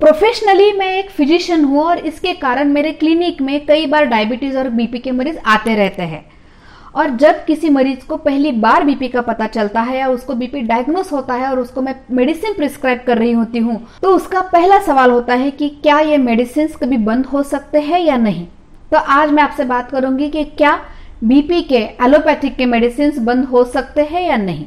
Professionally मैं एक physician हूँ और इसके कारण मेरे क्लिनिक में कई बार डायबिटीज और बीपी के मरीज आते रहते हैं। और जब किसी मरीज को पहली बार बीपी का पता चलता है या उसको बीपी डायग्नोस होता है और उसको मैं मेडिसिन प्रिस्क्राइब कर रही होती हूँ, तो उसका पहला सवाल होता है कि क्या ये मेडिसिन कभी बंद हो सकते हैं या नहीं। तो आज मैं आपसे बात करूंगी कि क्या बीपी के एलोपैथिक के मेडिसिन बंद हो सकते हैं या नहीं।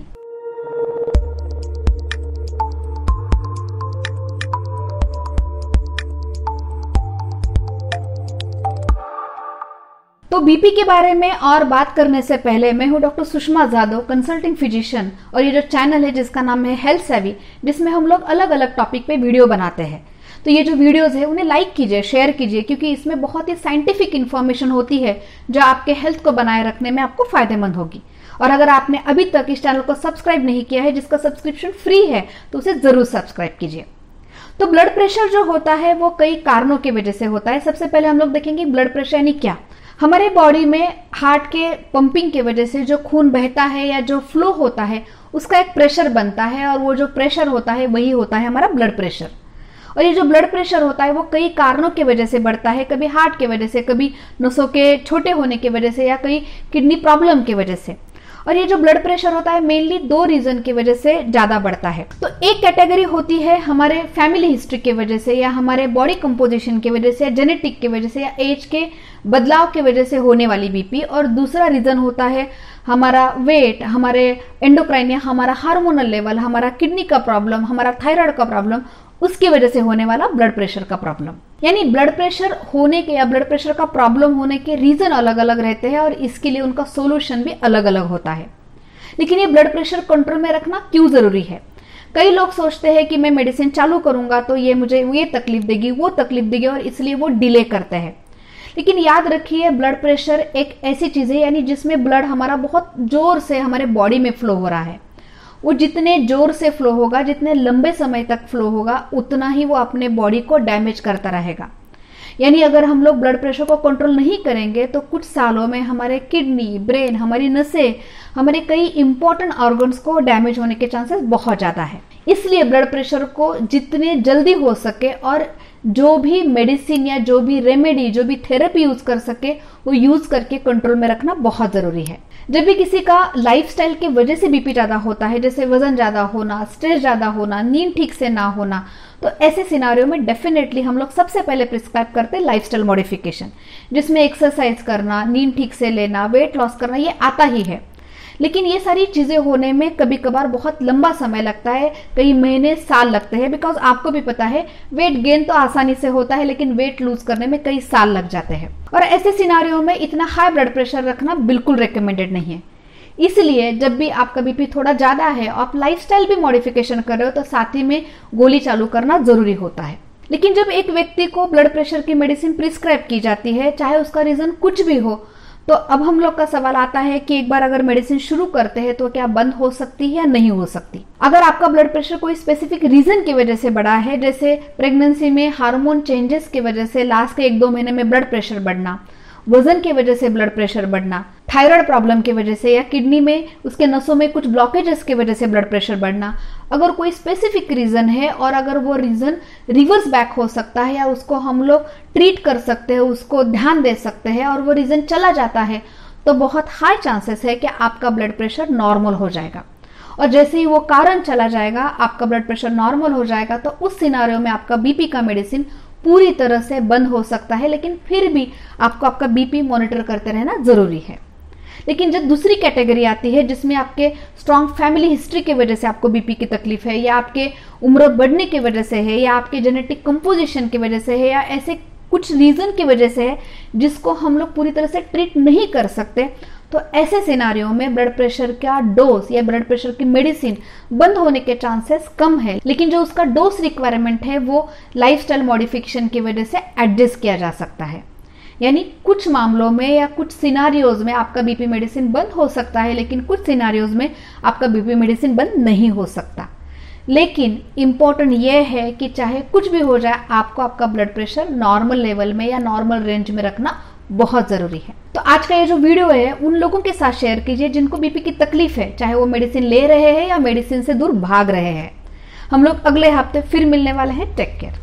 तो बीपी के बारे में और बात करने से पहले मैं हूं doctor Sushma Jadhav, consulting physician, और ये जो चैनल है जिसका नाम है हेल्थ सेवी, जिसमें हम लोग अलग अलग टॉपिक पे वीडियो बनाते हैं। तो ये जो वीडियोस है उन्हें लाइक कीजिए, शेयर कीजिए, क्योंकि इसमें बहुत ही साइंटिफिक इन्फॉर्मेशन होती है जो आपके हेल्थ को बनाए रखने में आपको फायदेमंद होगी। और अगर आपने अभी तक इस चैनल को सब्सक्राइब नहीं किया है, जिसका सब्सक्रिप्शन फ्री है, तो उसे जरूर सब्सक्राइब कीजिए। तो ब्लड प्रेशर जो होता है वो कई कारणों की वजह से होता है। सबसे पहले हम लोग देखेंगे ब्लड प्रेशर यानी क्या। हमारे बॉडी में हार्ट के पंपिंग की वजह से जो खून बहता है या जो फ्लो होता है उसका एक प्रेशर बनता है, और वो जो प्रेशर होता है वही होता है हमारा ब्लड प्रेशर। और ये जो ब्लड प्रेशर होता है वो कई कारणों की वजह से बढ़ता है, कभी हार्ट की वजह से, कभी नसों के छोटे होने की वजह से, या कई किडनी प्रॉब्लम की वजह से। और ये जो ब्लड प्रेशर होता है मेनली दो रीजन की वजह से ज्यादा बढ़ता है। तो एक कैटेगरी होती है हमारे फैमिली हिस्ट्री की वजह से, या हमारे बॉडी कंपोजिशन की वजह से, या जेनेटिक की वजह से, या एज के बदलाव की वजह से होने वाली बीपी। और दूसरा रीजन होता है हमारा वेट, हमारे एंडोक्राइन या हमारा हार्मोनल लेवल, हमारा किडनी का प्रॉब्लम, हमारा थायराइड का प्रॉब्लम, उसकी वजह से होने वाला ब्लड प्रेशर का प्रॉब्लम। यानी ब्लड प्रेशर होने के या ब्लड प्रेशर का प्रॉब्लम होने के रीजन अलग अलग रहते हैं और इसके लिए उनका सोल्यूशन भी अलग अलग होता है। लेकिन ये ब्लड प्रेशर कंट्रोल में रखना क्यों जरूरी है? कई लोग सोचते हैं कि मैं मेडिसिन चालू करूंगा तो ये मुझे ये तकलीफ देगी, वो तकलीफ देगी, और इसलिए वो डिले करते हैं। लेकिन याद रखिए, ब्लड प्रेशर एक ऐसी चीज है यानी जिसमें ब्लड हमारा बहुत जोर से हमारे बॉडी में फ्लो हो रहा है। वो जितने जोर से फ्लो होगा, जितने लंबे समय तक फ्लो होगा, उतना ही वो अपने बॉडी को डैमेज करता रहेगा। यानी अगर हम लोग ब्लड प्रेशर को कंट्रोल नहीं करेंगे तो कुछ सालों में हमारे किडनी, ब्रेन, हमारी नसें, हमारे कई इंपॉर्टेंट ऑर्गन्स को डैमेज होने के चांसेस बहुत ज्यादा है। इसलिए ब्लड प्रेशर को जितने जल्दी हो सके और जो भी मेडिसिन या जो भी रेमेडी, जो भी थेरेपी यूज कर सके वो यूज करके कंट्रोल में रखना बहुत जरूरी है। जब भी किसी का लाइफस्टाइल की वजह से बीपी ज्यादा होता है, जैसे वजन ज्यादा होना, स्ट्रेस ज्यादा होना, नींद ठीक से ना होना, तो ऐसे सिनारियों में डेफिनेटली हम लोग सबसे पहले प्रिस्क्राइब करते हैं लाइफस्टाइल मॉडिफिकेशन, जिसमें एक्सरसाइज करना, नींद ठीक से लेना, वेट लॉस करना, ये आता ही है। लेकिन ये सारी चीजें होने में कभी कभार बहुत लंबा समय लगता है, कई महीने, साल लगते हैं। बिकॉज आपको भी पता है वेट गेन तो आसानी से होता है, लेकिन वेट लूज करने में कई साल लग जाते हैं। और ऐसे सिनारियों में इतना हाई ब्लड प्रेशर रखना बिल्कुल रिकमेंडेड नहीं है। इसलिए जब भी आपका बीपी थोड़ा ज्यादा है, आप लाइफस्टाइल भी मॉडिफिकेशन कर रहे हो, तो साथ ही में गोली चालू करना जरूरी होता है। लेकिन जब एक व्यक्ति को ब्लड प्रेशर की मेडिसिन प्रिस्क्राइब की जाती है, चाहे उसका रीजन कुछ भी हो, तो अब हम लोग का सवाल आता है कि एक बार अगर मेडिसिन शुरू करते हैं तो क्या बंद हो सकती है या नहीं हो सकती। अगर आपका ब्लड प्रेशर कोई स्पेसिफिक रीजन की वजह से बढ़ा है, जैसे प्रेगनेंसी में हार्मोन चेंजेस की वजह से लास्ट के 1-2 महीने में ब्लड प्रेशर बढ़ना, वजन की वजह से ब्लड प्रेशर बढ़ना, थायराइड प्रॉब्लम की वजह से, या किडनी में उसके नसों में कुछ ब्लॉकेजेस की वजह से ब्लड प्रेशर बढ़ना, अगर कोई स्पेसिफिक रीजन है और अगर वो रीजन रिवर्स बैक हो सकता है या उसको हम लोग ट्रीट कर सकते हैं, उसको ध्यान दे सकते हैं, और वो रीजन चला जाता है, तो बहुत हाई चांसेस है कि आपका ब्लड प्रेशर नॉर्मल हो जाएगा। और जैसे ही वो कारण चला जाएगा, आपका ब्लड प्रेशर नॉर्मल हो जाएगा, तो उस सिनारियो में आपका बीपी का मेडिसिन पूरी तरह से बंद हो सकता है। लेकिन फिर भी आपको आपका बीपी मॉनिटर करते रहना जरूरी है। लेकिन जब दूसरी कैटेगरी आती है जिसमें आपके स्ट्रॉन्ग फैमिली हिस्ट्री की वजह से आपको बीपी की तकलीफ है, या आपके उम्र बढ़ने की वजह से है, या आपके जेनेटिक कंपोजिशन की वजह से है, या ऐसे कुछ रीजन की वजह से है जिसको हम लोग पूरी तरह से ट्रीट नहीं कर सकते, तो ऐसे सिनारियों में ब्लड प्रेशर का डोज या ब्लड प्रेशर की मेडिसिन बंद होने के चांसेस कम है। लेकिन जो उसका डोज रिक्वायरमेंट है वो लाइफस्टाइल मॉडिफिकेशन की वजह से एडजस्ट किया जा सकता है। यानी कुछ मामलों में या कुछ सिनारियोज में आपका बीपी मेडिसिन बंद हो सकता है, लेकिन कुछ सिनारियोज में आपका बीपी मेडिसिन बंद नहीं हो सकता। लेकिन इंपॉर्टेंट यह है कि चाहे कुछ भी हो जाए, आपको आपका ब्लड प्रेशर नॉर्मल लेवल में या नॉर्मल रेंज में रखना बहुत जरूरी है। तो आज का ये जो वीडियो है उन लोगों के साथ शेयर कीजिए जिनको बीपी की तकलीफ है, चाहे वो मेडिसिन ले रहे हैं या मेडिसिन से दूर भाग रहे हैं। हम लोग अगले हफ्ते फिर मिलने वाले हैं। Take care.